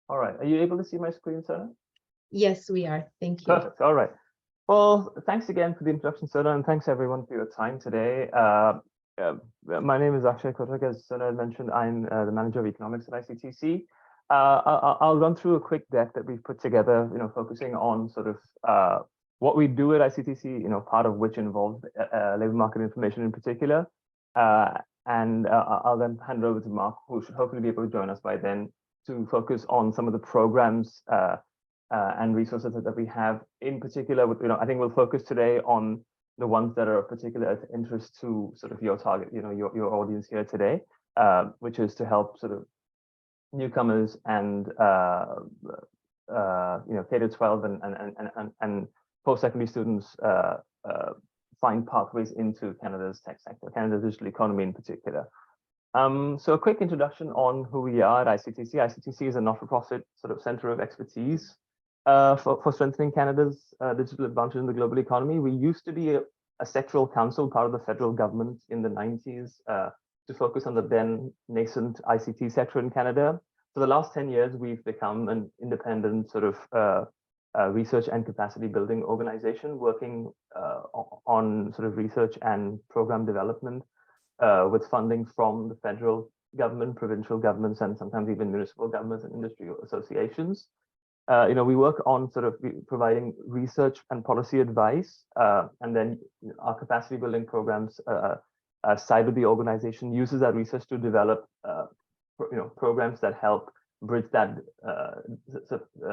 All right. Are you able to see my screen, Sana? Yes, we are. Thank you. Perfect. All right. Well, thanks again for the introduction, Sana, and thanks everyone for your time today. My name is Akshay Kotak. As Sana mentioned, I'm the manager of economics at ICTC. I'll run through a quick deck that we've put together, focusing on sort of what we do at ICTC, part of which involves labor market information in particular. And I'll then hand over to Marc, who should hopefully be able to join us by then, to focus on some of the programs and resources that we have. In particular, I think we'll focus today on the ones that are of particular interest to sort of your target, your audience here today, which is to help sort of newcomers and K-12 and post-secondary students find pathways into Canada's tech sector, Canada's digital economy in particular. So a quick introduction on who we are at ICTC. ICTC is a not-for-profit sort of center of expertise for strengthening Canada's digital advantage in the global economy. We used to be a sectoral council, part of the federal government in the 90s, to focus on the then nascent ICT sector in Canada. For the last 10 years, we've become an independent sort of research and capacity building organization working on sort of research and program development with funding from the federal government, provincial governments, and sometimes even municipal governments and industry associations. We work on sort of providing research and policy advice, and then our capacity building programs side of the organization uses that research to develop programs that help bridge that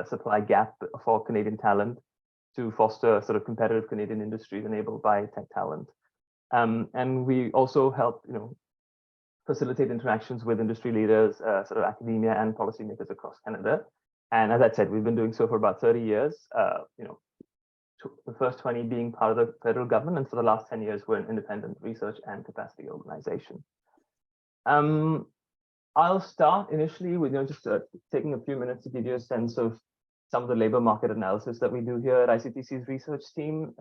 supply gap for Canadian talent to foster sort of competitive Canadian industries enabled by tech talent. And we also help, facilitate interactions with industry leaders, sort of academia and policymakers across Canada. And as I said, we've been doing so for about 30 years, the first 20 being part of the federal government. And for the last 10 years, we're an independent research and capacity organization. I'll start initially with just taking a few minutes to give you a sense of some of the labor market analysis that we do here at ICTC's research team.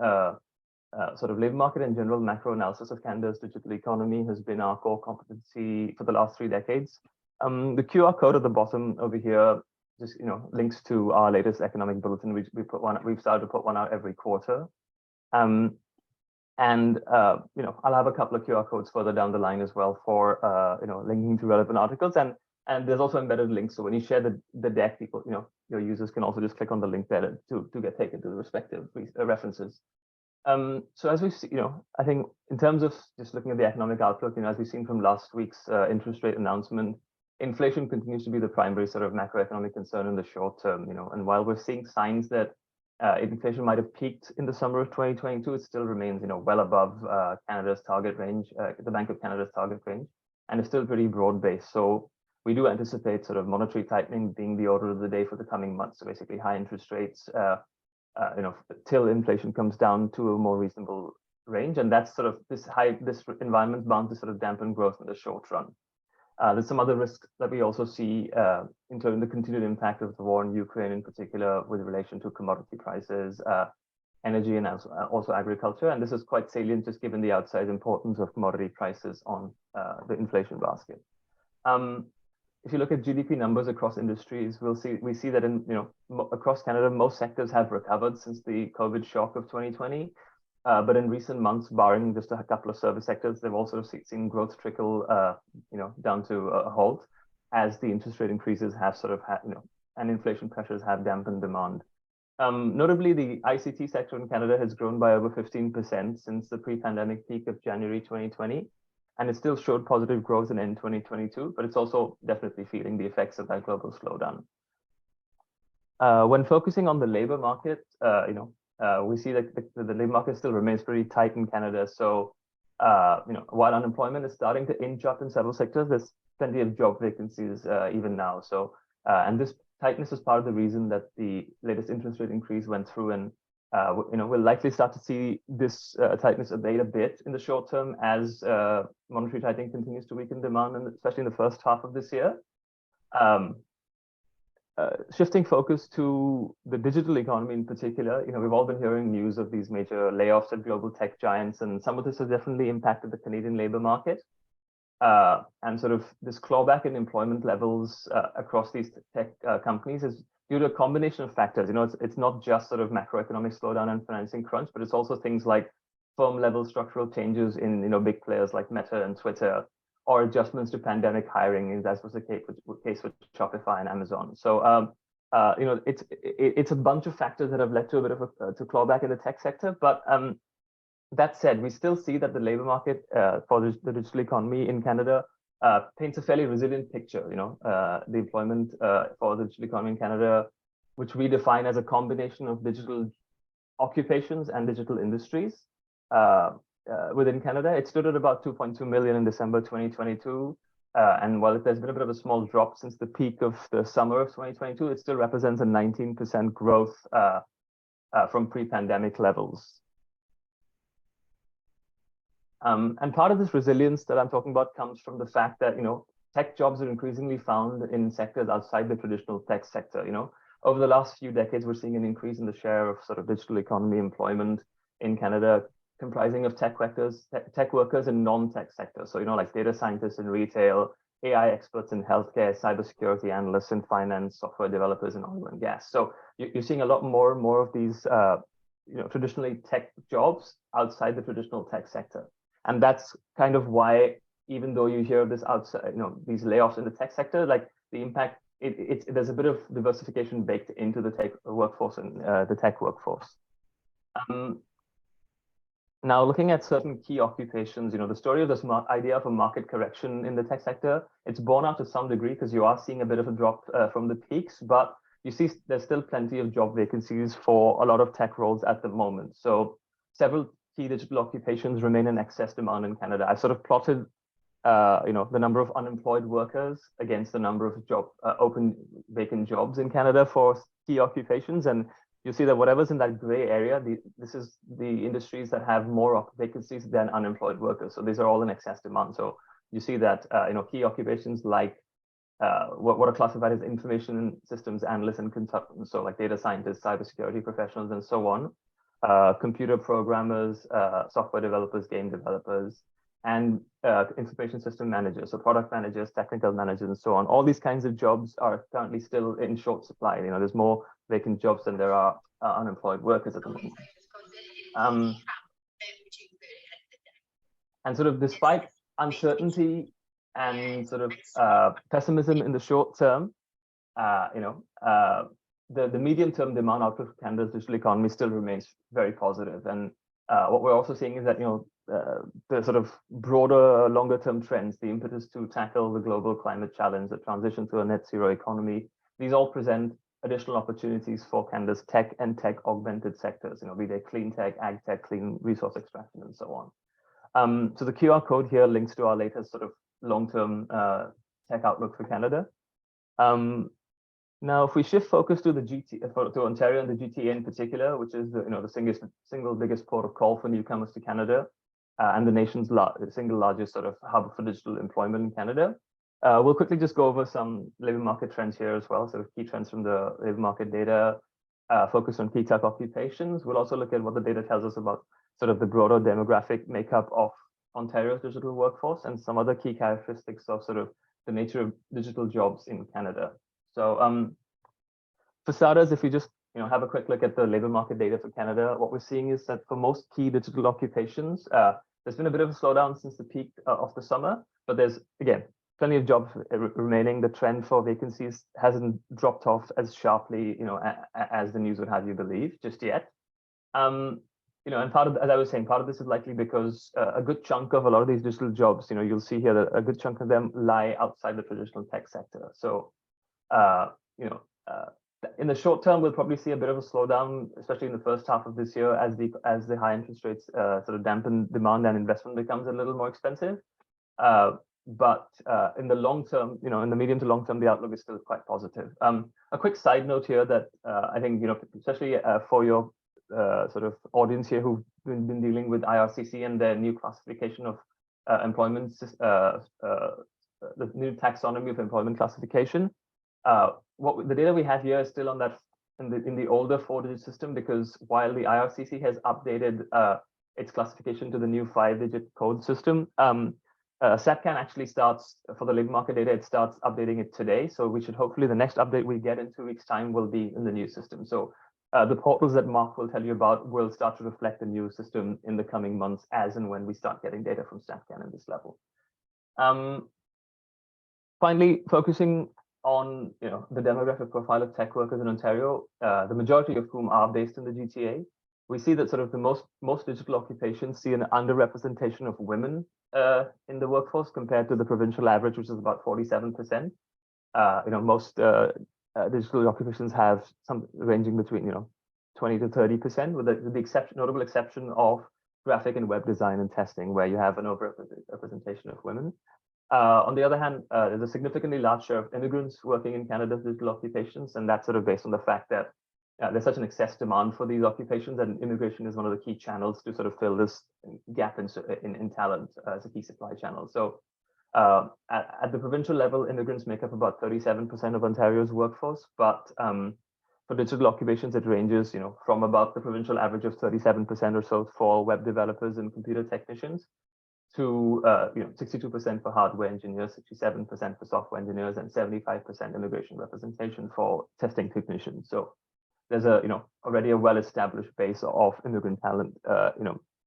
Sort of labor market and general macro analysis of Canada's digital economy has been our core competency for the last 3 decades. The QR code at the bottom over here just links to our latest economic bulletin. We've started to put one out every quarter. I'll have a couple of QR codes further down the line as well for linking to relevant articles, and there's also embedded links. So when you share the deck, people, your users can also just click on the link there to get taken to the respective references. So as we see, I think in terms of just looking at the economic outlook, as we've seen from last week's interest rate announcement, inflation continues to be the primary sort of macroeconomic concern in the short term. And while we're seeing signs that inflation might have peaked in the summer of 2022, it still remains, well above Canada's target range, the Bank of Canada's target range, and it's still pretty broad-based. So we do anticipate sort of monetary tightening being the order of the day for the coming months. So basically, high interest rates, till inflation comes down to a more reasonable range, and that's sort of this environment bound to sort of dampen growth in the short run. There's some other risks that we also see, including the continued impact of the war in Ukraine, in particular with relation to commodity prices, energy, and also agriculture. And this is quite salient, just given the outsized importance of commodity prices on the inflation basket. If you look at GDP numbers across industries, we see that across Canada, most sectors have recovered since the COVID shock of 2020. But in recent months, barring just a couple of service sectors, they've also seen growth trickle, down to a halt, as the interest rate increases have sort of and inflation pressures have dampened demand. Notably, the ICT sector in Canada has grown by over 15% since the pre-pandemic peak of January 2020, and it still showed positive growth in end 2022, but it's also definitely feeling the effects of that global slowdown. When focusing on the labor market, we see that the labor market still remains pretty tight in Canada. So, while unemployment is starting to inch up in several sectors, there's plenty of job vacancies even now. So, and this tightness is part of the reason that the latest interest rate increase went through, and we'll likely start to see this tightness abate a bit in the short term as monetary tightening continues to weaken demand, and especially in the first half of this year. Shifting focus to the digital economy in particular, we've all been hearing news of these major layoffs at global tech giants, and some of this has definitely impacted the Canadian labor market. and sort of this clawback in employment levels across these tech companies is due to a combination of factors. It's not just sort of macroeconomic slowdown and financing crunch, but it's also things like firm level structural changes in big players like Meta and Twitter, or adjustments to pandemic hiring, as was the case with Shopify and Amazon. So it's a bunch of factors that have led to a bit of to clawback in the tech sector. But that said, we still see that the labor market for the digital economy in Canada paints a fairly resilient picture. The employment for the digital economy in Canada, which we define as a combination of digital occupations and digital industries within Canada, it stood at about 2.2 million in December 2022. And while there's been a bit of a small drop since the peak of the summer of 2022, it still represents a 19% growth from pre-pandemic levels. And part of this resilience that I'm talking about comes from the fact that, tech jobs are increasingly found in sectors outside the traditional tech sector. Over the last few decades, we're seeing an increase in the share of sort of digital economy employment in Canada, comprising of tech workers in non-tech sectors. So, like data scientists in retail, AI experts in healthcare, cybersecurity analysts in finance, software developers in oil and gas. So you're seeing a lot more and more of these, traditionally tech jobs outside the traditional tech sector. And that's kind of why, even though you hear this outside, these layoffs in the tech sector, like the impact, there's a bit of diversification baked into the tech workforce and the tech workforce. Now, looking at certain key occupations, the story of this idea of a market correction in the tech sector, it's borne out to some degree because you are seeing a bit of a drop from the peaks, but you see there's still plenty of job vacancies for a lot of tech roles at the moment. So several key digital occupations remain in excess demand in Canada. I sort of plotted, the number of unemployed workers against the number of open vacant jobs in Canada for key occupations, and you see that whatever's in that gray area, this is the industries that have more vacancies than unemployed workers. So these are all in excess demand. So you see that key occupations like what are classified as information systems analysts and consultants, so like data scientists, cybersecurity professionals, and so on, computer programmers, software developers, game developers, and information system managers, so product managers, technical managers, and so on. All these kinds of jobs are currently still in short supply. There's more vacant jobs than there are unemployed workers at the moment. And sort of despite uncertainty and sort of pessimism in the short term, the medium-term demand outlook for Canada's digital economy still remains very positive. And what we're also seeing is that, the sort of broader, longer-term trends, the impetus to tackle the global climate challenge, the transition to a net zero economy, these all present additional opportunities for Canada's tech and tech-augmented sectors, be they clean tech, ag tech, clean resource extraction, and so on. So the QR code here links to our latest sort of long-term tech outlook for Canada. Now, if we shift focus to to Ontario and the GTA in particular, which is the single biggest port of call for newcomers to Canada, and the nation's single largest sort of hub for digital employment in Canada, we'll quickly just go over some labor market trends here as well, sort of key trends from the labor market data, focus on key tech occupations. We'll also look at what the data tells us about sort of the broader demographic makeup of Ontario's digital workforce and some other key characteristics of sort of the nature of digital jobs in Canada. So for starters, if we just have a quick look at the labor market data for Canada, what we're seeing is that for most key digital occupations, there's been a bit of a slowdown since the peak of the summer, but there's, again, plenty of jobs remaining. The trend for vacancies hasn't dropped off as sharply, as the news would have you believe just yet. And part of, as I was saying, part of this is likely because a good chunk of a lot of these digital jobs, you'll see here that a good chunk of them lie outside the traditional tech sector. So, in the short term, we'll probably see a bit of a slowdown, especially in the first half of this year, as the high interest rates sort of dampen demand and investment becomes a little more expensive. But in the long term, in the medium to long term, the outlook is still quite positive. A quick side note here that I think, especially for your sort of audience here who've been dealing with IRCC and their new classification of employment, the new taxonomy of employment classification. What the data we have here is still on that in the older 4-digit system, because while the IRCC has updated its classification to the new 5-digit code system, StatCan actually starts, for the labor market data, it starts updating it today. So we should hopefully, the next update we get in 2 weeks' time will be in the new system. So the portals that Marc will tell you about will start to reflect the new system in the coming months as and when we start getting data from StatCan at this level. Finally, focusing on the demographic profile of tech workers in Ontario, the majority of whom are based in the GTA, we see that sort of the most digital occupations see an underrepresentation of women in the workforce compared to the provincial average, which is about 47%. Most digital occupations have some ranging between 20 to 30%, with the notable exception of graphic and web design and testing, where you have an overrepresentation of women. On the other hand, there's a significantly large share of immigrants working in Canada's digital occupations, and that's sort of based on the fact that there's such an excess demand for these occupations, and immigration is one of the key channels to sort of fill this gap in talent as a key supply channel. So at the provincial level, immigrants make up about 37% of Ontario's workforce, but for digital occupations, it ranges from about the provincial average of 37% or so for web developers and computer technicians to 62% for hardware engineers, 67% for software engineers, and 75% immigration representation for testing technicians. So there's already a well-established base of immigrant talent,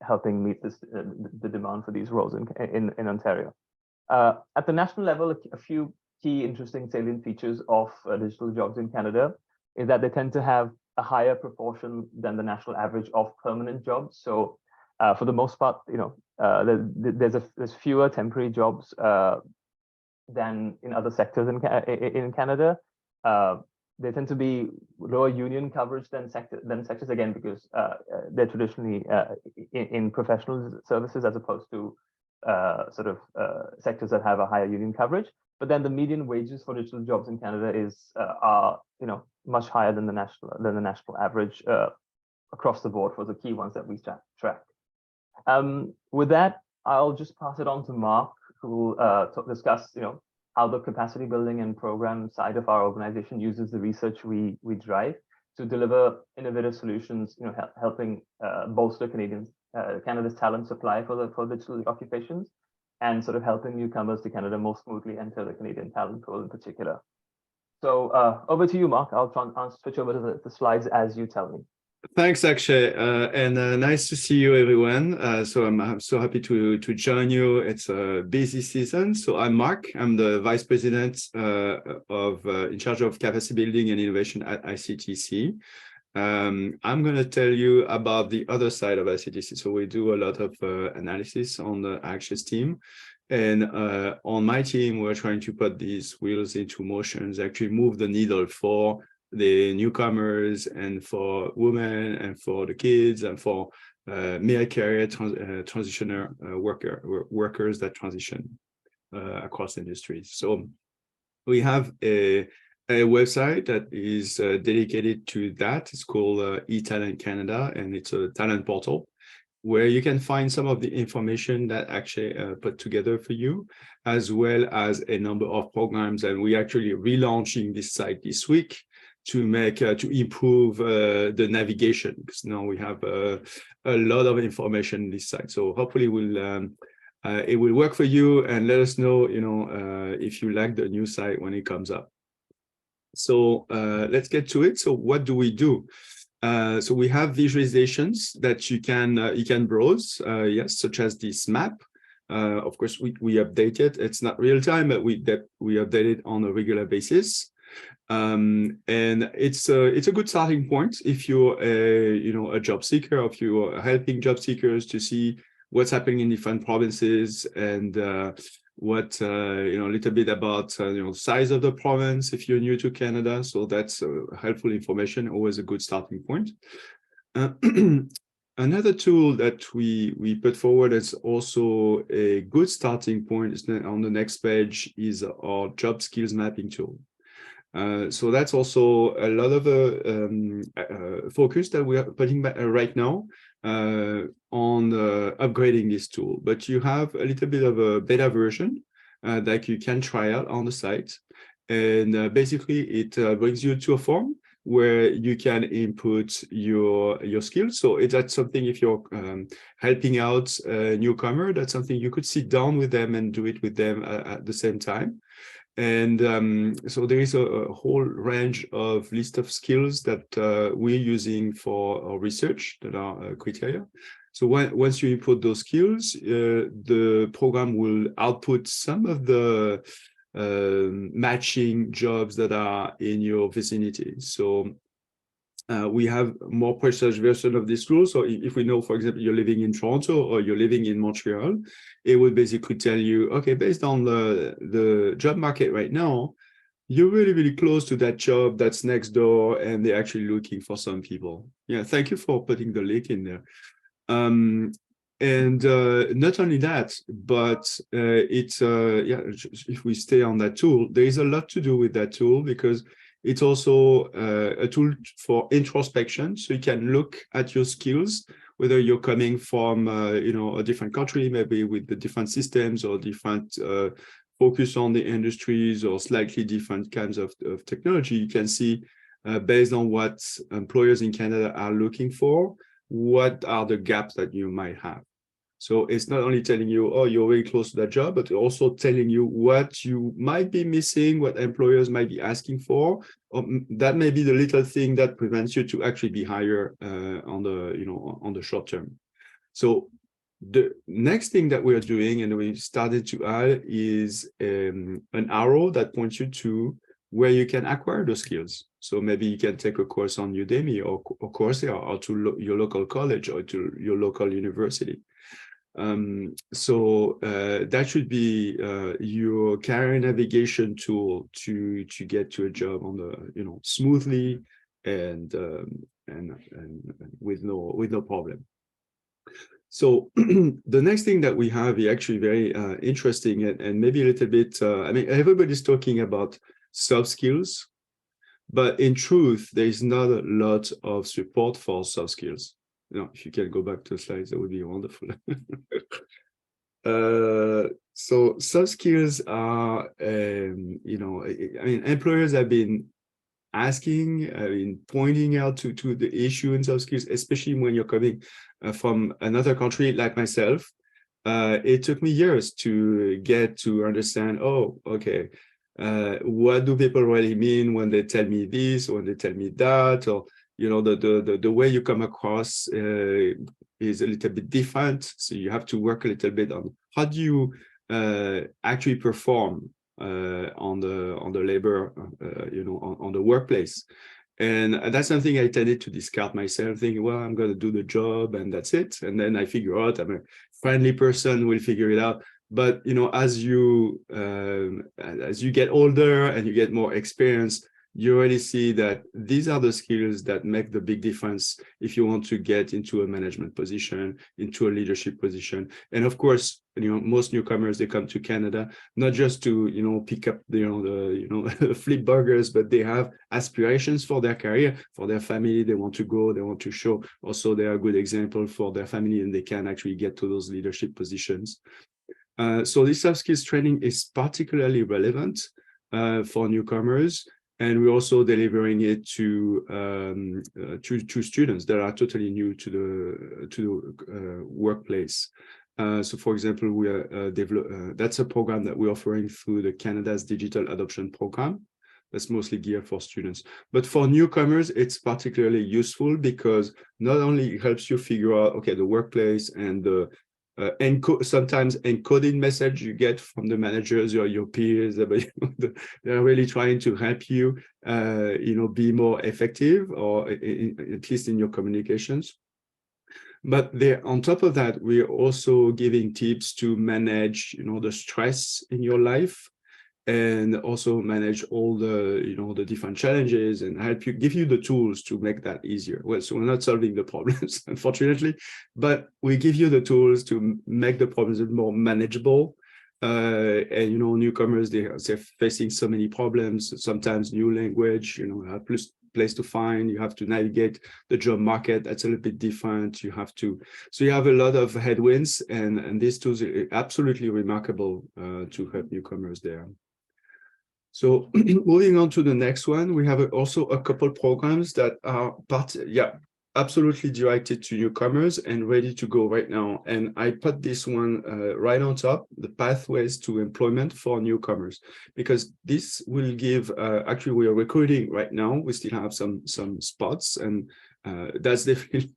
helping meet the demand for these roles in Ontario. At the national level, a few key interesting salient features of digital jobs in Canada is that they tend to have a higher proportion than the national average of permanent jobs. So for the most part, there's fewer temporary jobs than in other sectors in Canada. They tend to be lower union coverage than sectors, again, because they're traditionally in professional services as opposed to sectors that have a higher union coverage. But then the median wages for digital jobs in Canada are much higher than the national average across the board for the key ones that we track. With that, I'll just pass it on to Marc, who will discuss how the capacity building and program side of our organization uses the research we drive to deliver innovative solutions, helping bolster Canada's talent supply for digital occupations, and sort of helping newcomers to Canada more smoothly enter the Canadian talent pool in particular. So over to you, Marc. I'll switch over to the slides as you tell me. Thanks, Akshay, and nice to see you, everyone. So I'm so happy to join you. It's a busy season. So I'm Marc. I'm the Vice President in charge of capacity building and innovation at ICTC. I'm going to tell you about the other side of ICTC. So we do a lot of analysis on the Akshay's team. And on my team, we're trying to put these wheels into motion, actually move the needle for the newcomers and for women and for the kids and for mid-career transitioner workers that transition across industries. So we have a website that is dedicated to that. It's called eTalent Canada, and it's a talent portal where you can find some of the information that Akshay put together for you, as well as a number of programs. And we're actually relaunching this site this week to improve the navigation, because now we have a lot of information in this site. So hopefully it will work for you, and let us know, if you like the new site when it comes up. So let's get to it. So what do we do? So we have visualizations that you can browse, yes, such as this map. Of course, we update it. It's not real time, but we update it on a regular basis. And it's a good starting point if you're a job seeker, or if you're helping job seekers to see what's happening in different provinces, and what a little bit about size of the province if you're new to Canada. So that's helpful information, always a good starting point. Another tool that we put forward as also a good starting point is on the next page is our job skills mapping tool. So that's also a lot of focus that we are putting right now on upgrading this tool. But you have a little bit of a beta version that you can try out on the site. And basically, it brings you to a form where you can input your skills. So that's something, if you're helping out a newcomer, that's something you could sit down with them and do it with them at the same time. And so there is a whole range of list of skills that we're using for our research that are criteria. So once you input those skills, the program will output some of the matching jobs that are in your vicinity. So we have more precise version of this tool. So if we know, for example, you're living in Toronto or you're living in Montreal, it would basically tell you, okay, based on the job market right now, you're really, really close to that job that's next door, and they're actually looking for some people. Yeah, thank you for putting the link in there. And not only that, but it's yeah, if we stay on that tool, there is a lot to do with that tool, because it's also a tool for introspection. So you can look at your skills, whether you're coming from you know, a different country, maybe with the different systems or different focus on the industries or slightly different kinds of technology. You can see based on what employers in Canada are looking for, what are the gaps that you might have. So it's not only telling you, oh, you're very close to that job, but also telling you what you might be missing, what employers might be asking for. Or that may be the little thing that prevents you to actually be hired on the, you know, on the short term. So the next thing that we're doing, and we started to add, is an arrow that points you to where you can acquire those skills. So maybe you can take a course on Udemy or Coursera, or to your local college or to your local university. So that should be your career navigation tool to get to a job on the, you know, smoothly and with no problem. So the next thing that we have is actually very interesting and maybe a little bit, I mean, everybody's talking about soft skills, but in truth, there is not a lot of support for soft skills. You know, if you can go back to the slides, that would be wonderful. So soft skills are, you know, I mean, employers have been asking, pointing out to the issue in soft skills, especially when you're coming from another country like myself. It took me years to get to understand, oh, okay, what do people really mean when they tell me this, or when they tell me that, or, you know, the way you come across is a little bit different. So you have to work a little bit on how do you actually perform on the labor, you know, on the workplace. And that's something I tended to discard myself, thinking, well, I'm going to do the job and that's it. And then I figure out I'm a friendly person, will figure it out. But, you know, as you get older and you get more experience, you already see that these are the skills that make the big difference if you want to get into a management position, into a leadership position. And of course, you know, most newcomers, they come to Canada, not just to, you know, pick up, the flip burgers, but they have aspirations for their career, for their family. They want to go, they want to show also they are a good example for their family, and they can actually get to those leadership positions. So this soft skills training is particularly relevant for newcomers. And we're also delivering it to students that are totally new to the workplace. So, for example, we are that's a program that we're offering through the Canada's Digital Adoption Program. That's mostly geared for students. But for newcomers, it's particularly useful because not only it helps you figure out, okay, the workplace and the sometimes encoded message you get from the managers or your peers, but they're really trying to help you, be more effective, or at least in your communications. But on top of that, we're also giving tips to manage, the stress in your life, and also manage all the, the different challenges, and help you, give you the tools to make that easier. Well, so we're not solving the problems, unfortunately, but we give you the tools to make the problems more manageable. And, newcomers, they're facing so many problems, sometimes new language, place to find, you have to navigate the job market, that's a little bit different. So you have a lot of headwinds, and these tools are absolutely remarkable to help newcomers there. So moving on to the next one, we have also a couple programs that are absolutely directed to newcomers and ready to go right now. And I put this one right on top, the pathways to employment for newcomers, because this will give, actually we are recruiting right now. We still have some spots, and that's definitely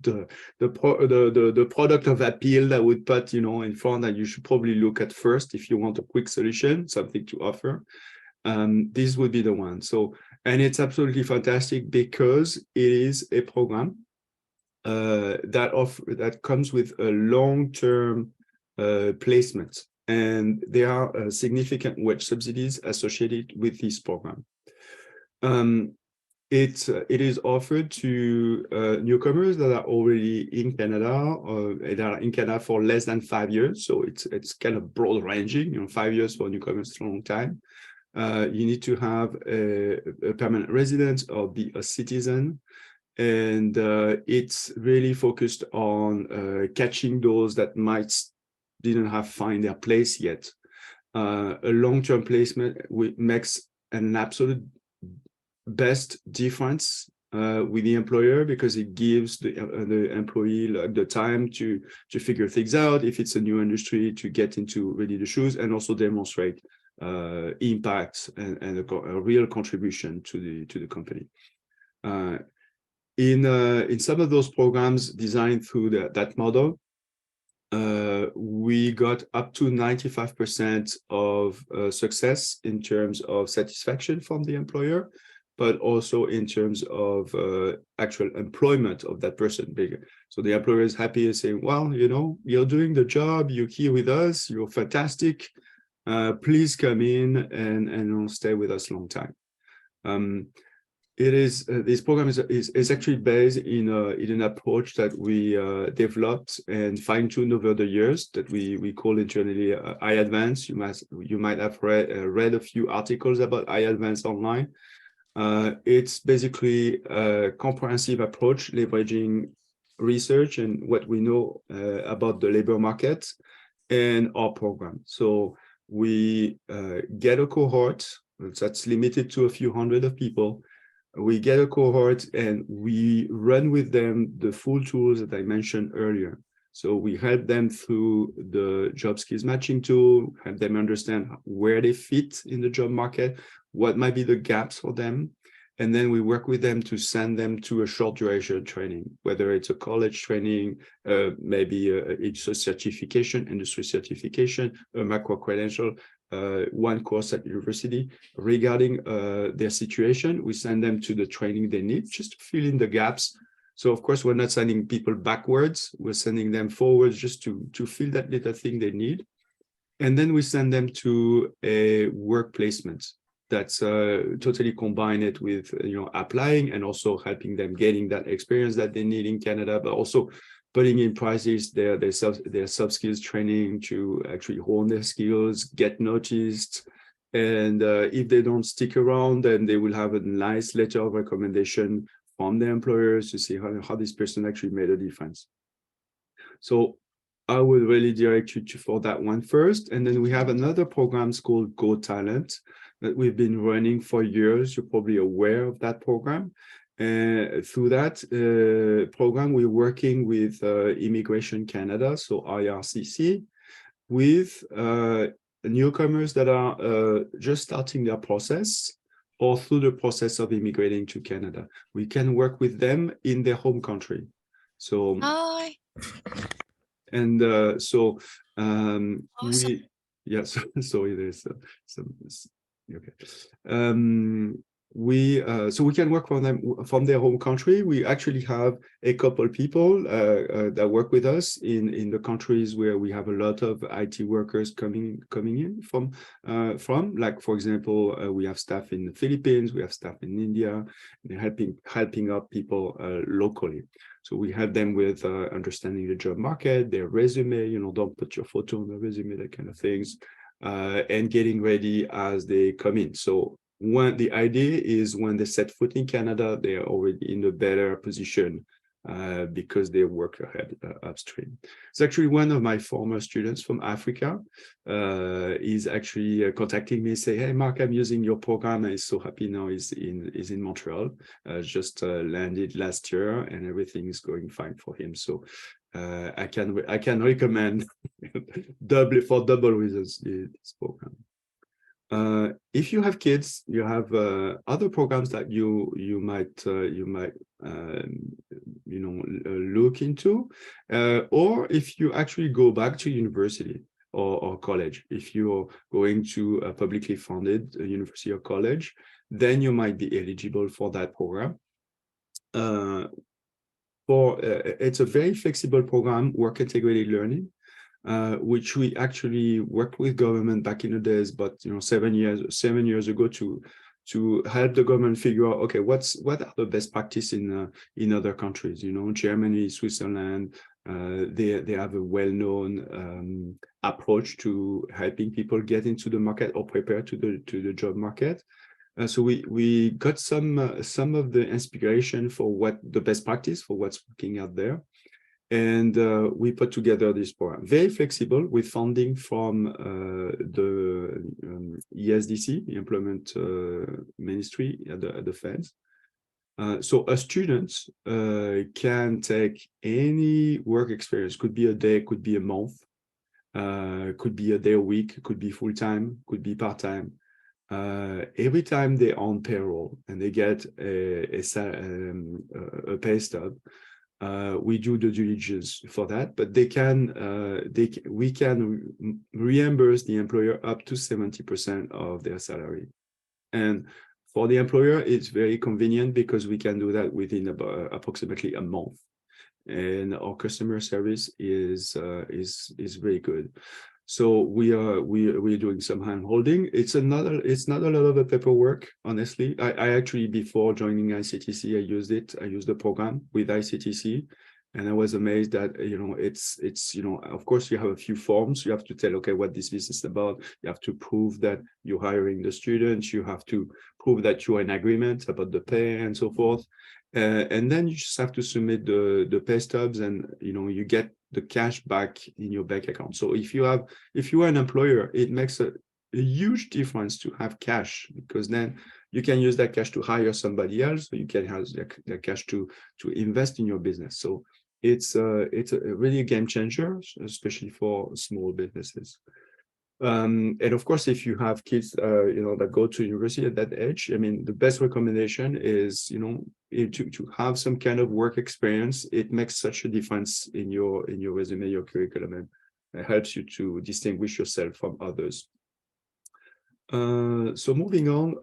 the product of appeal that would put, in front that you should probably look at first if you want a quick solution, something to offer. This would be the one. So, and it's absolutely fantastic because it is a program that comes with a long-term placement, and there are significant wage subsidies associated with this program. It is offered to newcomers that are already in Canada or that are in Canada for less than 5 years. So it's kind of broad ranging. 5 years for newcomers is a long time. You need to have a permanent residence or be a citizen. And it's really focused on catching those that didn't have find their place yet. A long-term placement makes an absolute best difference with the employer, because it gives the employee the time to figure things out if it's a new industry, to get into really the shoes, and also demonstrate impact and a real contribution to the company. In some of those programs designed through that model, we got up to 95% of success in terms of satisfaction from the employer, but also in terms of actual employment of that person. So the employer is happy and saying, well, you're doing the job, you're here with us, you're fantastic. Please come in and stay with us a long time. This program is actually based in an approach that we developed and fine-tuned over the years, that we call internally iAdvance. You might have read a few articles about iAdvance online. It's basically a comprehensive approach leveraging research and what we know about the labor market and our program. So we get a cohort that's limited to a few hundred of people. We get a cohort and we run with them the full tools that I mentioned earlier. So we help them through the job skills matching tool, help them understand where they fit in the job market, what might be the gaps for them. And then we work with them to send them to a short duration training, whether it's a college training, maybe it's a certification, industry certification, a macro credential, one course at university. Regarding their situation, we send them to the training they need, just to fill in the gaps. So of course, we're not sending people backwards, we're sending them forwards just to fill that little thing they need. And then we send them to a work placement that's totally combine it with applying and also helping them getting that experience that they need in Canada, but also putting in prices their soft skills training to actually hone their skills, get noticed. And if they don't stick around, then they will have a nice letter of recommendation from their employers to see how this person actually made a difference. So I would really direct you for that one first. And then we have another program called Go Talent that we've been running for years. You're probably aware of that program. Through that program, we're working with Immigration Canada, so IRCC, with newcomers that are just starting their process or through the process of immigrating to Canada. We can work with them in their home country. So, Hi. And so Awesome. sorry, there's some. Okay. So we can work for them from their home country. We actually have a couple people that work with us in the countries where we have a lot of IT workers coming in from. Like, for example, we have staff in the Philippines, we have staff in India, and helping out people locally. So we help them with understanding the job market, their resume. Don't put your photo on the resume, that kind of things. And getting ready as they come in. So the idea is when they set foot in Canada, they are already in a better position because they work ahead upstream. It's actually one of my former students from Africa is actually contacting me, say, "Hey, Marc, I'm using your program. I'm so happy now. He's in Montreal. Just landed last year, and everything is going fine for him." So I can recommend double reasons this program. If you have kids, you have other programs that you might look into, or if you actually go back to university or college, if you're going to a publicly funded university or college, then you might be eligible for that program. It's a very flexible program, work integrated learning. Which we actually worked with government back in the days, but 7 years ago to help the government figure out, okay, what are the best practice in other countries? Germany, Switzerland, they have a well-known approach to helping people get into the market or prepare to the job market. So we got some of the inspiration for what the best practice for what's working out there. And we put together this program, very flexible, with funding from the ESDC, the Employment Ministry at the Feds. So a student can take any work experience, could be a day, could be a month, could be a day a week, could be full-time, could be part-time. Every time they're on payroll and they get a pay stub, we do the due diligence for that, but we can reimburse the employer up to 70% of their salary. And for the employer, it's very convenient because we can do that within about approximately a month. And our customer service is very good. So we're doing some hand holding. It's not a lot of the paperwork, honestly. I actually, before joining ICTC, I used the program with ICTC, and I was amazed that it's of course you have a few forms. You have to tell, okay, what this business is about. You have to prove that you're hiring the students. You have to prove that you're in agreement about the pay and so forth. And then you just have to submit the pay stubs, and you get the cash back in your bank account. So if you are an employer, it makes a huge difference to have cash, because then you can use that cash to hire somebody else, or you can have the cash to invest in your business. So it's a really a game changer, especially for small businesses. And of course, if you have kids, that go to university at that age, I mean, the best recommendation is, to have some kind of work experience. It makes such a difference in your resume, your curriculum, and it helps you to distinguish yourself from others. So moving on,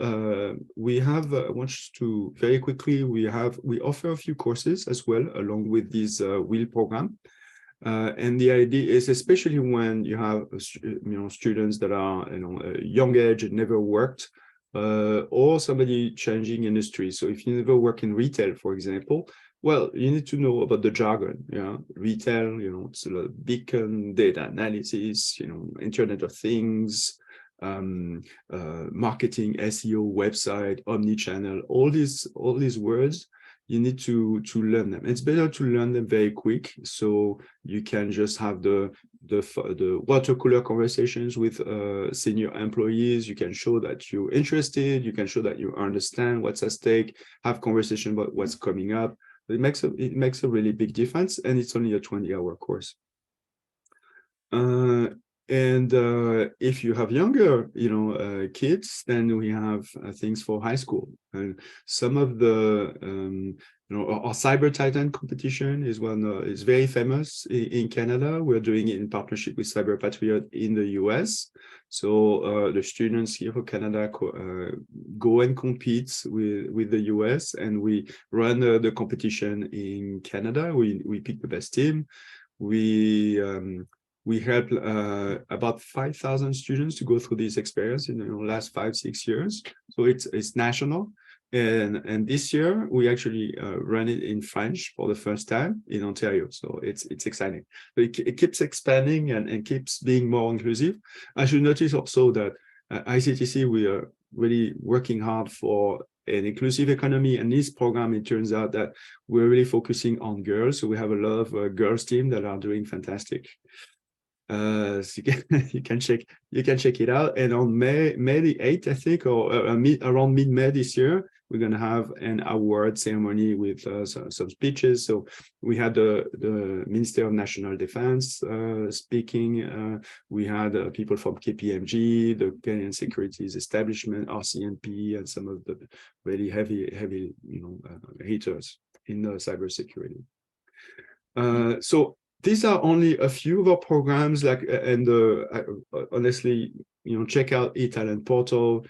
we have, I want to very quickly, we offer a few courses as well along with this WHEEL program. And the idea is, especially when you have students that are young age and never worked, or somebody changing industry. So if you never work in retail, for example, well, you need to know about the jargon. Retail, it's a beacon, data analysis, Internet of Things, marketing, SEO, website, omnichannel, all these words. You need to learn them. It's better to learn them very quick, so you can just have the water cooler conversations with senior employees. You can show that you're interested. You can show that you understand what's at stake. Have conversation about what's coming up. It makes a really big difference, and it's only a 20-hour course. And if you have younger, kids, then we have things for high school. And some of the, our Cyber Titan competition is is very famous in Canada. We're doing it in partnership with Cyber Patriot in the US. So the students here for Canada go and compete with the US, and we run the competition in Canada. We pick the best team. We help about 5,000 students to go through this experience in the last 5-6 years. So it's national, and this year we actually run it in French for the first time in Ontario. So it's exciting. But it keeps expanding and keeps being more inclusive. I should notice also that ICTC, we are really working hard for an inclusive economy. And this program, it turns out that we're really focusing on girls. So we have a lot of girls team that are doing fantastic. So you can check it out. And on May the 8th, I think, or around mid-May this year, we're going to have an award ceremony with some speeches. So we had the Minister of National Defense speaking. We had people from KPMG, the Canadian Securities Establishment, RCMP, and some of the really heavy hitters in cybersecurity. So these are only a few of our programs, honestly, check out eTalent Portal.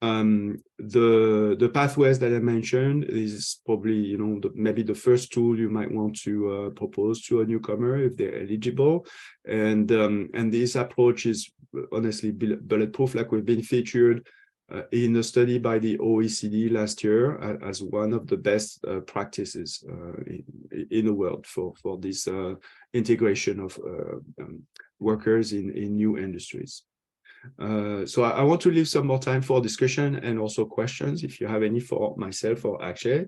The pathways that I mentioned is probably, maybe the first tool you might want to propose to a newcomer if they're eligible. And this approach is honestly bulletproof, like we've been featured in a study by the OECD last year as one of the best practices in the world for this integration of workers in new industries. So I want to leave some more time for discussion and also questions if you have any for myself or Akshay.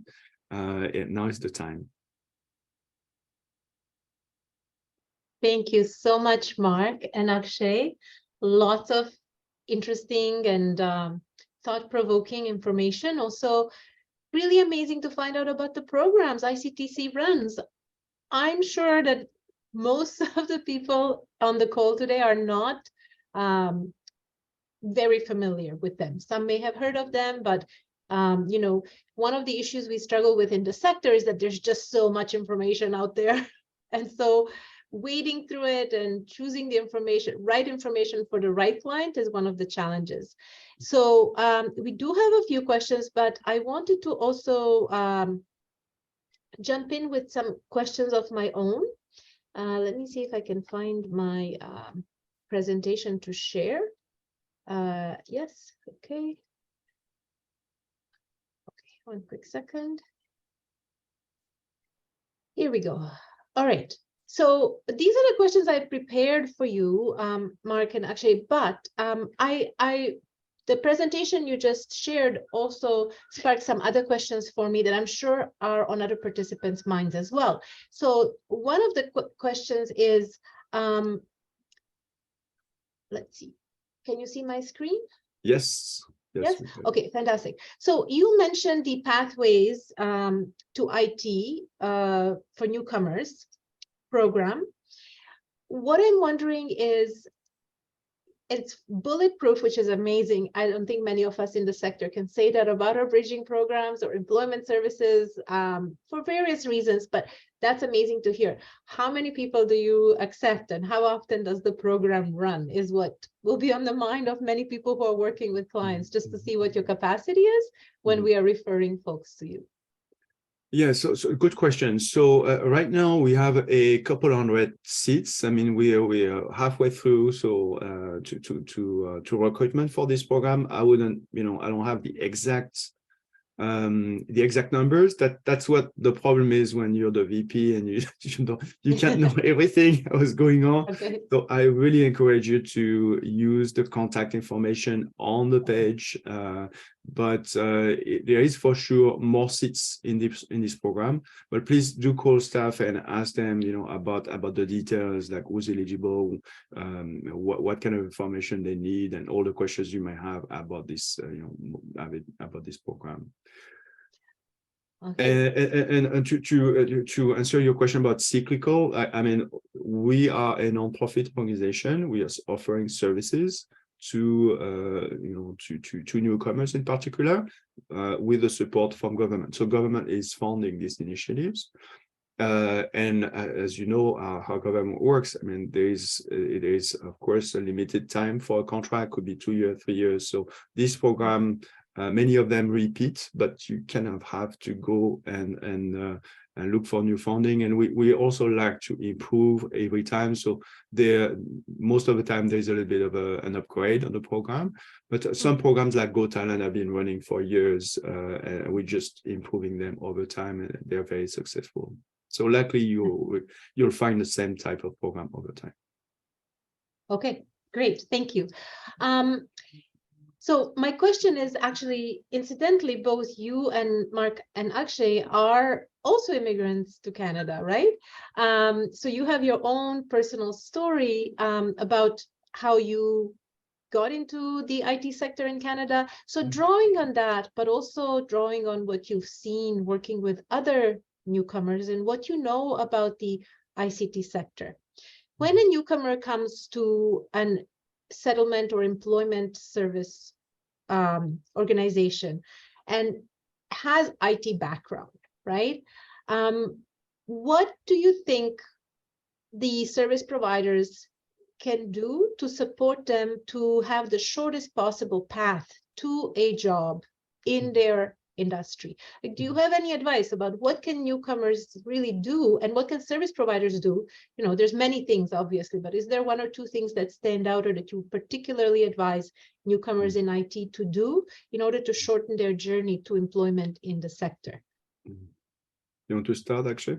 Now is the time. Thank you so much, Marc and Akshay. Lots of interesting and thought-provoking information. Also, really amazing to find out about the programs ICTC runs. I'm sure that most of the people on the call today are not very familiar with them. Some may have heard of them, but one of the issues we struggle with in the sector is that there's just so much information out there. And so wading through it and choosing the right information for the right client is one of the challenges. So we do have a few questions, but I wanted to also jump in with some questions of my own. Let me see if I can find my presentation to share. Yes, okay. Okay, one quick second. Here we go. All right. So these are the questions I prepared for you, Marc and Akshay, but the presentation you just shared also sparked some other questions for me that I'm sure are on other participants' minds as well. So one of the questions is, let's see, can you see my screen? Yes. Yes. Okay, fantastic. So you mentioned the pathways to IT for newcomers program. What I'm wondering is, it's bulletproof, which is amazing. I don't think many of us in the sector can say that about our bridging programs or employment services for various reasons, but that's amazing to hear. How many people do you accept and how often does the program run is what will be on the mind of many people who are working with clients, just to see what your capacity is when we are referring folks to you. Yeah, so good question. So right now we have a couple hundred seats. I mean, we are halfway through. So to recruitment for this program, I wouldn't, I don't have the exact numbers. That's what the problem is when you're the VP and you can't know everything that was going on. Okay. So I really encourage you to use the contact information on the page. But there is for sure more seats in this program. But please do call staff and ask them, about the details, like who's eligible, what kind of information they need, and all the questions you might have about this, about this program. Okay. And to answer your question about cyclical, I mean, we are a non-profit organization. We are offering services to newcomers in particular, with the support from government. So government is funding these initiatives. And as you know, how government works, I mean, it is of course a limited time for a contract, could be 2 years, 3 years. So this program, many of them repeat, but you kind of have to go and look for new funding. And we also like to improve every time. So most of the time there's a little bit of an upgrade on the program, but some programs like Go Talent have been running for years, and we're just improving them over time, and they're very successful. So likely you'll find the same type of program over time. Okay, great, thank you. So my question is actually, incidentally, both you and Marc and Akshay are also immigrants to Canada, right? So you have your own personal story about how you got into the IT sector in Canada. So drawing on that, but also drawing on what you've seen working with other newcomers and what you know about the ICT sector. When a newcomer comes to an settlement or employment service organization and has IT background, right? What do you think the service providers can do to support them to have the shortest possible path to a job in their industry? Like, do you have any advice about what can newcomers really do and what can service providers do? You know, there's many things, obviously, but is there one or two things that stand out or that you particularly advise newcomers in IT to do in order to shorten their journey to employment in the sector? You want to start, Akshay?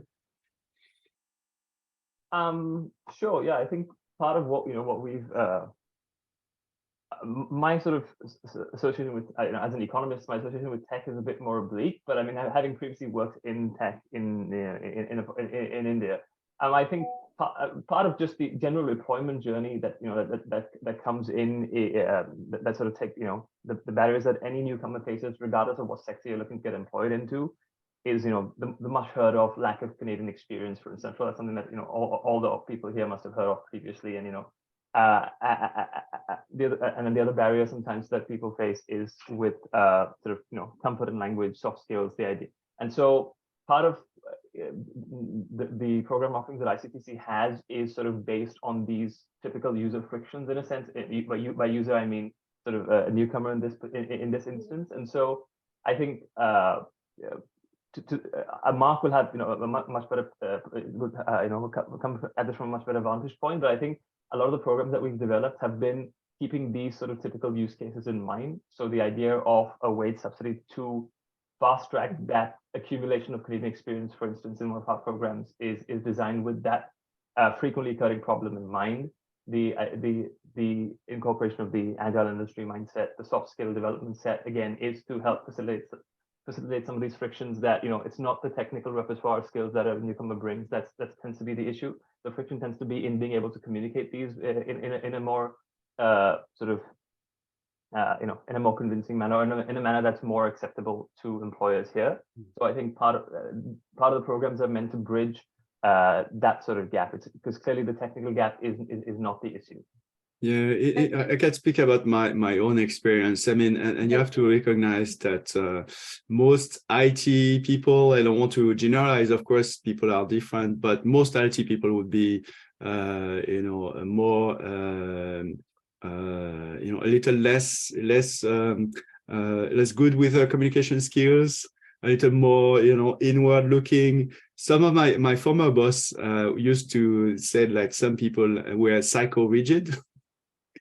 Sure. Yeah, I think part of what what we've my sort of association with as an economist, my association with tech is a bit more oblique. But I mean, having previously worked in tech in India, I think part of just the general employment journey that that comes in that sort of take the barriers that any newcomer faces, regardless of what sector you're looking to get employed into, is the much heard of lack of Canadian experience, for instance. That's something that all the people here must have heard of previously, and the other barrier sometimes that people face is with sort of comfort in language, soft skills, the idea. And so part of the program offerings that ICTC has is sort of based on these typical user frictions, in a sense. By user, I mean sort of a newcomer in this instance. And so I think Marc will have a much better come at this from a much better vantage point. But I think a lot of the programs that we've developed have been keeping these sort of typical use cases in mind. So the idea of a wage subsidy to fast track that accumulation of Canadian experience, for instance, in one of our programs, is designed with that frequently occurring problem in mind. The incorporation of the agile industry mindset, the soft skill development set, again, is to help facilitate some of these frictions that it's not the technical repertoire skills that a newcomer brings that tends to be the issue. The friction tends to be in being able to communicate these in a more sort of in a more convincing manner, or in a manner that's more acceptable to employers here. So I think part of the programs are meant to bridge that sort of gap. It's because clearly the technical gap is not the issue. Yeah, I can speak about my own experience. I mean, and you have to recognize that most IT people, I don't want to generalize, of course, people are different, but most IT people would be, more, a little less good with their communication skills, a little more, inward looking. Some of my former boss used to say like some people were psycho-rigid.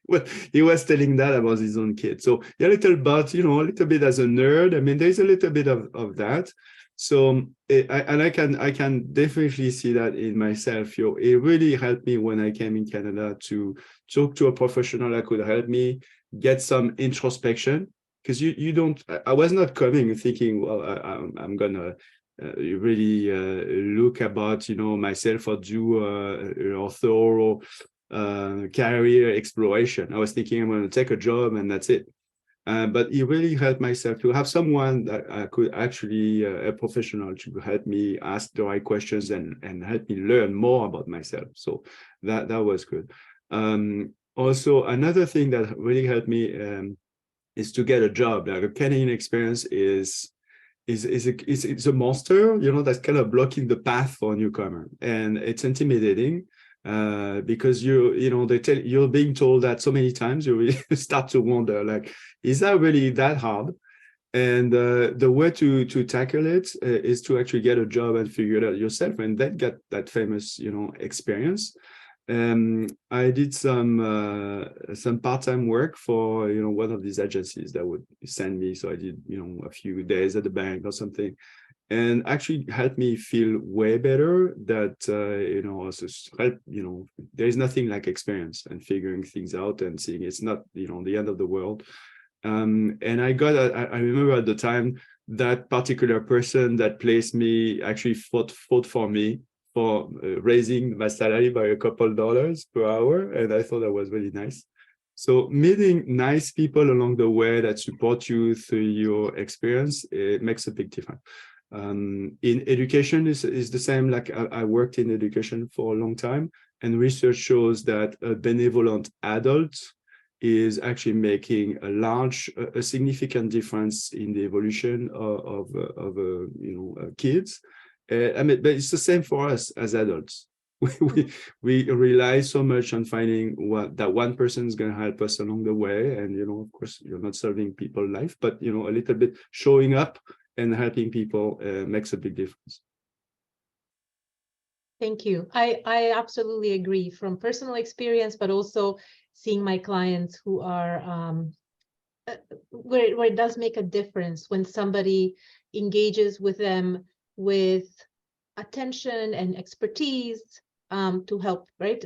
Well, he was telling that about his own kid. So a little bit as a nerd. I mean, there's a little bit of that. So I can definitely see that in myself. It really helped me when I came in Canada to talk to a professional that could help me get some introspection. Because I was not coming thinking, well, I'm gonna really look about myself or do thorough career exploration. I was thinking I'm going to take a job and that's it. But it really helped myself to have someone that I could actually, a professional, to help me ask the right questions and help me learn more about myself. So that was good. Also, another thing that really helped me is to get a job. Like a Canadian experience is a monster, that's kind of blocking the path for a newcomer, and it's intimidating. Because you're being told that so many times, you really start to wonder, like, is that really that hard? And the way to tackle it is to actually get a job and figure it out yourself, and then get that famous experience. I did some part-time work for one of these agencies that would send me. So I did a few days at the bank or something, and actually helped me feel way better that there is nothing like experience and figuring things out and seeing it's not the end of the world. And I remember at the time, that particular person that placed me actually fought for me for raising my salary by a couple dollars per hour. And I thought that was really nice. So meeting nice people along the way that support you through your experience, it makes a big difference. In education is the same. Like I worked in education for a long time, and research shows that a benevolent adult is actually making a significant difference in the evolution of kids. I mean, but it's the same for us as adults. We rely so much on finding that one person is going to help us along the way, and of course, you're not solving people's life, but a little bit showing up and helping people makes a big difference. Thank you. I absolutely agree from personal experience, but also seeing my clients who are where it does make a difference when somebody engages with them with attention and expertise to help, right?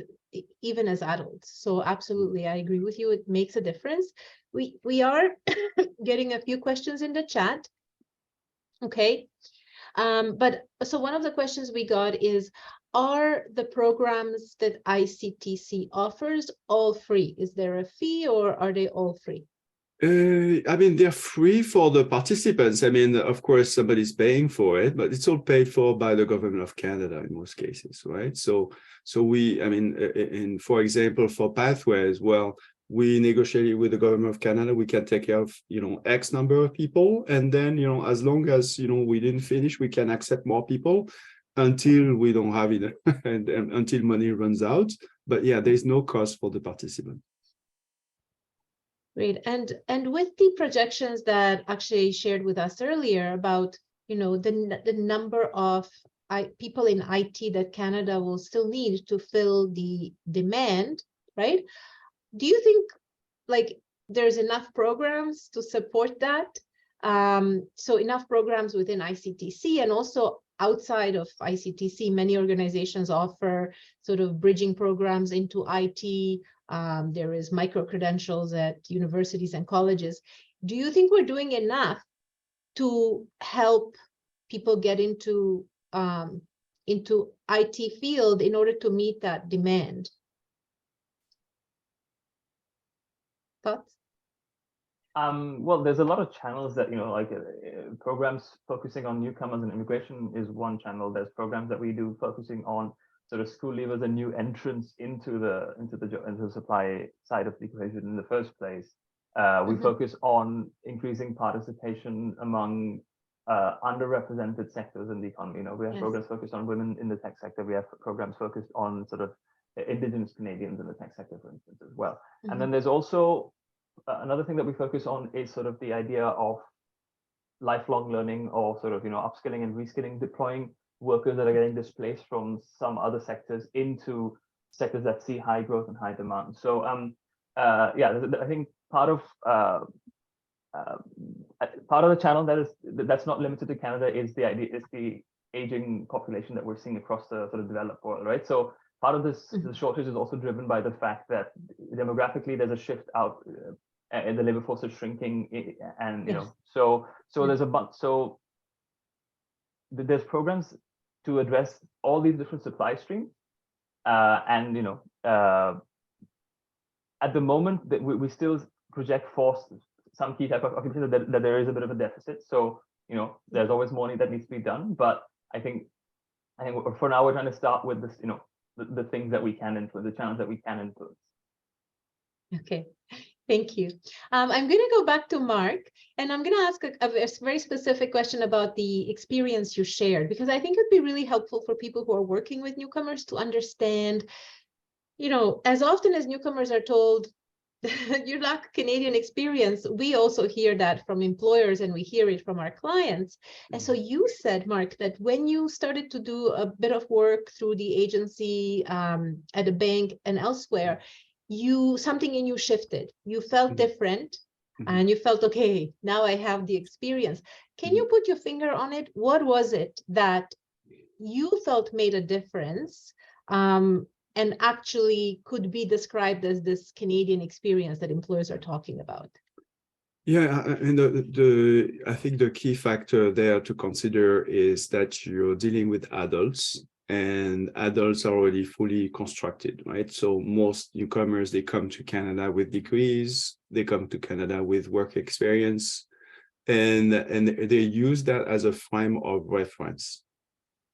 Even as adults. So absolutely, I agree with you. It makes a difference. We are getting a few questions in the chat. Okay. But so one of the questions we got is, are the programs that ICTC offers all free? Is there a fee, or are they all free? I mean, they're free for the participants. I mean, of course, somebody's paying for it, but it's all paid for by the government of Canada in most cases, right? So we, I mean, for example, for Pathways, well, we negotiated with the government of Canada. We can take care of, X number of people. And then, as long as, we didn't finish, we can accept more people until we don't have it and until money runs out. But yeah, there's no cost for the participant. Great. And with the projections that Akshay shared with us earlier about, the number of people in IT that Canada will still need to fill the demand, right? Do you think there's enough programs to support that? So enough programs within ICTC and also outside of ICTC, many organizations offer sort of bridging programs into IT. There is micro-credentials at universities and colleges. Do you think we're doing enough to help people get into IT field in order to meet that demand? Thoughts? Well, there's a lot of channels that, programs focusing on newcomers and immigration is one channel. There's programs that we do focusing on sort of school leavers and new entrants into the supply side of the equation in the first place. We focus on increasing participation among underrepresented sectors in the economy. We have programs focused on women in the tech sector. We have programs focused on sort of Indigenous Canadians in the tech sector, for instance, as well. And then there's also another thing that we focus on is sort of the idea of lifelong learning, or sort of, upskilling and reskilling, deploying workers that are getting displaced from some other sectors into sectors that see high growth and high demand. So I think part of the channel that's not limited to Canada is the aging population that we're seeing across the sort of developed world, right? So part of this the shortage is also driven by the fact that demographically there's a shift out and the labor force is shrinking, and there's programs to address all these different supply streams, and at the moment that we still project for some key type of occupation that there is a bit of a deficit. So there's always more that needs to be done, but I think for now we're trying to start with this, the things that we can influence, the channels that we can influence. Okay, thank you. I'm going to go back to Marc, and I'm going to ask a very specific question about the experience you shared, because I think it would be really helpful for people who are working with newcomers to understand, as often as newcomers are told, you lack Canadian experience, we also hear that from employers and we hear it from our clients. And so you said, Marc, that when you started to do a bit of work through the agency at a bank and elsewhere, something in you shifted. You felt different, and you felt, okay, now I have the experience. Can you put your finger on it? What was it that you felt made a difference and actually could be described as this Canadian experience that employers are talking about? Yeah, and I think the key factor there to consider is that you're dealing with adults, and adults are already fully constructed, right? So most newcomers, they come to Canada with degrees, they come to Canada with work experience, and they use that as a frame of reference.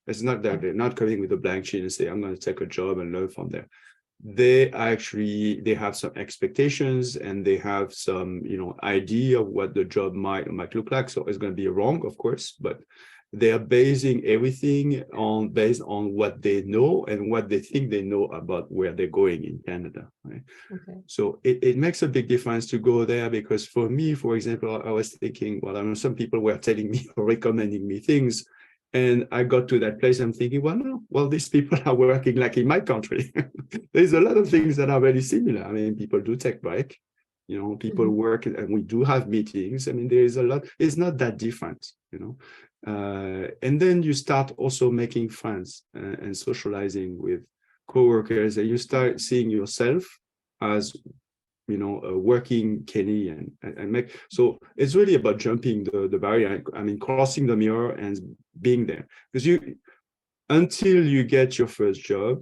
It's not that they're not coming with a blank sheet and say, I'm going to take a job and learn from there. They have some expectations, and they have some, idea of what the job might look like. So it's going to be wrong, of course, but they are basing everything based on what they know and what they think they know about where they're going in Canada, right? Okay. So it makes a big difference to go there, because for me, for example, I was thinking, well, I know some people were telling me or recommending me things, and I got to that place, I'm thinking, well, no, well, these people are working like in my country. There's a lot of things that are very similar. I mean, people do take break, people work, and we do have meetings. I mean, there is a lot, it's not that different, and then you start also making friends and socializing with coworkers, and you start seeing yourself as a working Kenny and make. So it's really about jumping the barrier. I mean, crossing the mirror and being there, because until you get your first job,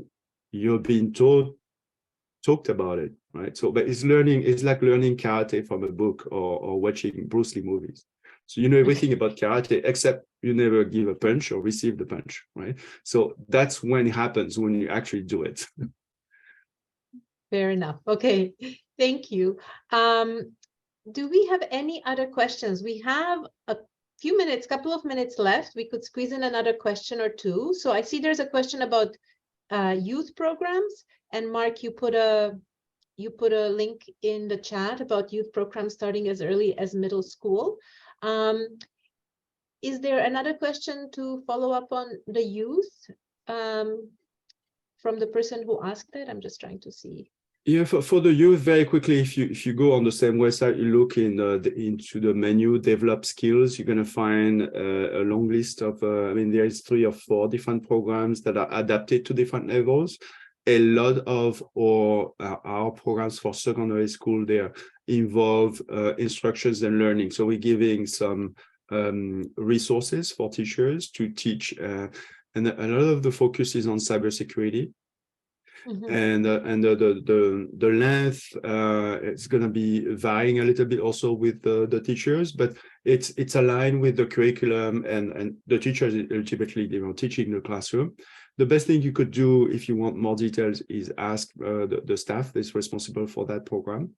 you're being talked about it, right? So, but it's like learning karate from a book or watching Bruce Lee movies. So you know everything about karate, except you never give a punch or receive the punch, right? So that's when it happens, when you actually do it. Fair enough. Okay, thank you. Do we have any other questions? We have a couple of minutes left. We could squeeze in another question or two. So I see there's a question about youth programs, and Marc, you put a link in the chat about youth programs starting as early as middle school. Is there another question to follow up on the youth from the person who asked it? I'm just trying to see. Yeah, for the youth, very quickly, if you go on the same website, you look into the menu, develop skills, you're going to find a long list of, there is 3 or 4 different programs that are adapted to different levels. A lot of our programs for secondary school there involve instructions and learning. So we're giving some resources for teachers to teach, and a lot of the focus is on cybersecurity. And the length it's going to be varying a little bit also with the teachers, but it's aligned with the curriculum and the teachers ultimately teaching the classroom. The best thing you could do if you want more details is ask the staff that's responsible for that program.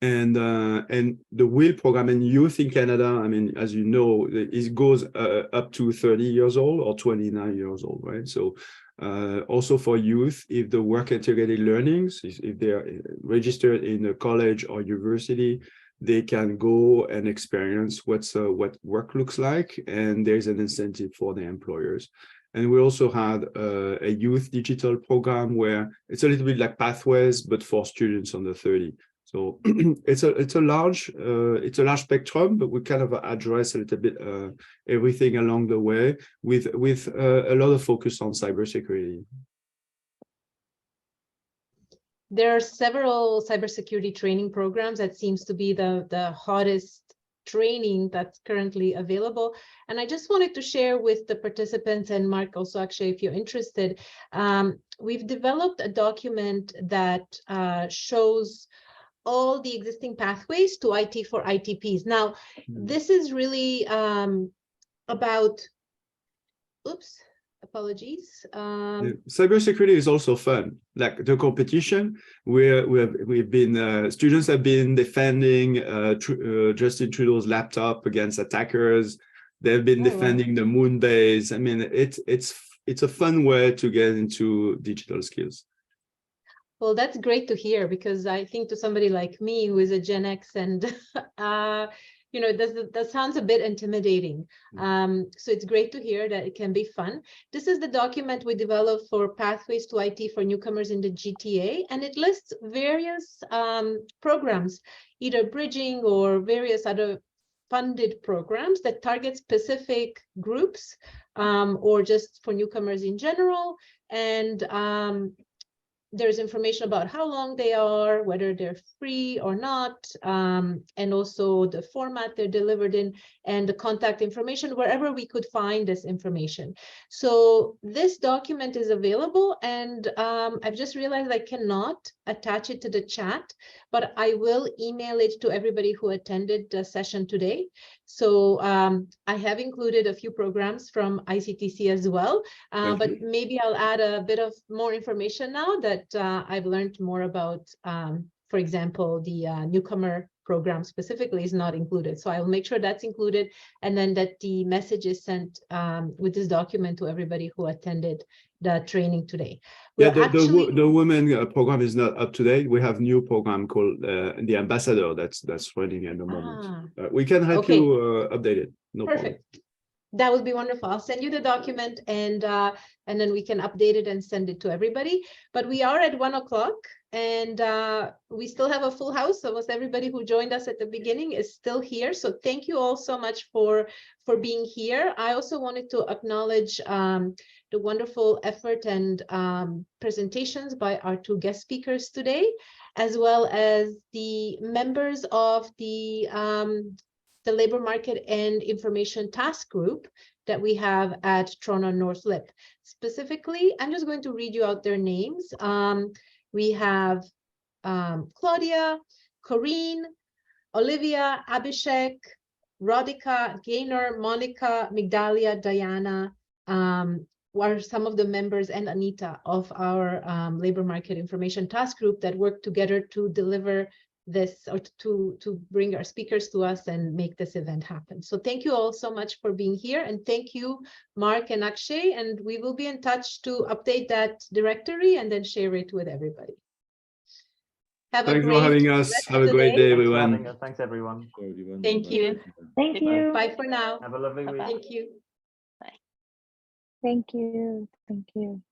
And the WHEEL program in youth in Canada, I mean, as you know, it goes up to 30 years old or 29 years old, right? So also for youth, if the work integrated learnings, if they're registered in a college or university, they can go and experience what work looks like, and there's an incentive for the employers. And we also had a youth digital program where it's a little bit like Pathways, but for students under 30. So it's a large spectrum, but we kind of address a little bit everything along the way with a lot of focus on cybersecurity. There are several cybersecurity training programs that seems to be the hottest training that's currently available. And I just wanted to share with the participants, and Marc also, Akshay, if you're interested, we've developed a document that shows all the existing pathways to IT for ITPs. Now, this is really about, apologies. Cybersecurity is also fun. Like the competition, we've been students have been defending Justin Trudeau's laptop against attackers. They've been defending the moon base. I mean, it's a fun way to get into digital skills. Well, that's great to hear, because I think to somebody like me who is a Gen X and that sounds a bit intimidating. So it's great to hear that it can be fun. This is the document we developed for Pathways to IT for Newcomers in the GTA, and it lists various programs, either bridging or various other funded programs that target specific groups or just for newcomers in general. And there's information about how long they are, whether they're free or not, and also the format they're delivered in, and the contact information, wherever we could find this information. So this document is available, and I've just realized I cannot attach it to the chat, but I will email it to everybody who attended the session today. So I have included a few programs from ICTC as well, but maybe I'll add a bit of more information now that I've learned more about, for example, the newcomer program specifically is not included. So I will make sure that's included, and then that the message is sent with this document to everybody who attended the training today. Yeah, the women program is not up to date. We have new program called the Ambassador that's running at the moment. We can help you update it. No Perfect. problem. That would be wonderful. I'll send you the document, and then we can update it and send it to everybody. But we are at 1 o'clock, and we still have a full house. Almost everybody who joined us at the beginning is still here. So thank you all so much for being here. I also wanted to acknowledge the wonderful effort and presentations by our two guest speakers today, as well as the members of the Labor Market and Information Task Group that we have at Toronto North LIP. Specifically, I'm just going to read you out their names. We have Claudia, Corinne, Olivia, Abhishek, Radhika, Gaynor, Monica, Migdalia, Diana, are some of the members, and Anita, of our Labor Market Information Task Group that work together to deliver this, or to bring our speakers to us and make this event happen. So thank you all so much for being here, and thank you, Marc and Akshay, and we will be in touch to update that directory and then share it with everybody. Thanks for having us. Have a great day, everyone. Thanks, everyone. Thank you. Thank you. Bye for now. Have a lovely week. Thank you. Thank you. Thank you.